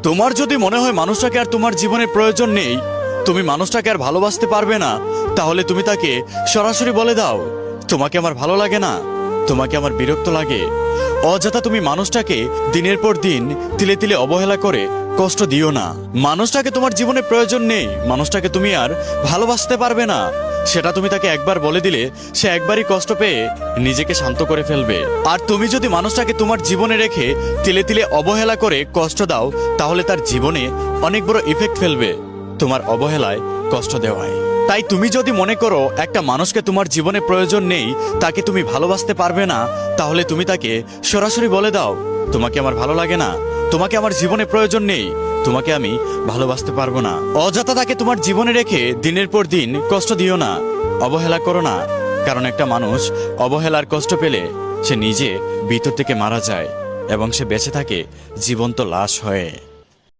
তোমার যদি মনে হয় মানুষটাকে আর তোমার জীবনে প্রয়োজন নেই, তুমি মানুষটাকে আর ভালোবাসতে পারবে না, তাহলে তুমি তাকে সরাসরি বলে দাও, তোমাকে আমার ভালো লাগে না, তোমাকে আমার বিরক্ত লাগে। অযথা তুমি মানুষটাকে দিনের পর দিন তিলে তিলে অবহেলা করে কষ্ট দিও না। মানুষটাকে তোমার জীবনে প্রয়োজন নেই, মানুষটাকে তুমি আর ভালোবাসতে পারবে না, সেটা তুমি তাকে একবার বলে দিলে সে একবারই কষ্ট পেয়ে নিজেকে শান্ত করে ফেলবে। আর তুমি যদি মানুষটাকে তোমার জীবনে রেখে তিলে তিলে অবহেলা করে কষ্ট দাও, তাহলে তার জীবনে অনেক বড় ইফেক্ট ফেলবে তোমার অবহেলায় কষ্ট দেওয়ায়। তাই তুমি যদি মনে করো একটা মানুষকে তোমার জীবনে প্রয়োজন নেই, তাকে তুমি ভালোবাসতে পারবে না, তাহলে তুমি তাকে সরাসরি বলে দাও, তোমাকে আমার ভালো লাগে না, তোমাকে আমার জীবনে প্রয়োজন নেই, তোমাকে আমি ভালোবাসতে পারবো না। অযথা তাকে তোমার জীবনে রেখে দিনের পর দিন কষ্ট দিও না, অবহেলা করো না। কারণ একটা মানুষ অবহেলার কষ্ট পেলে সে নিজে ভিতর থেকে মারা যায় এবং সে বেঁচে থাকে জীবন্ত লাশ হয়ে।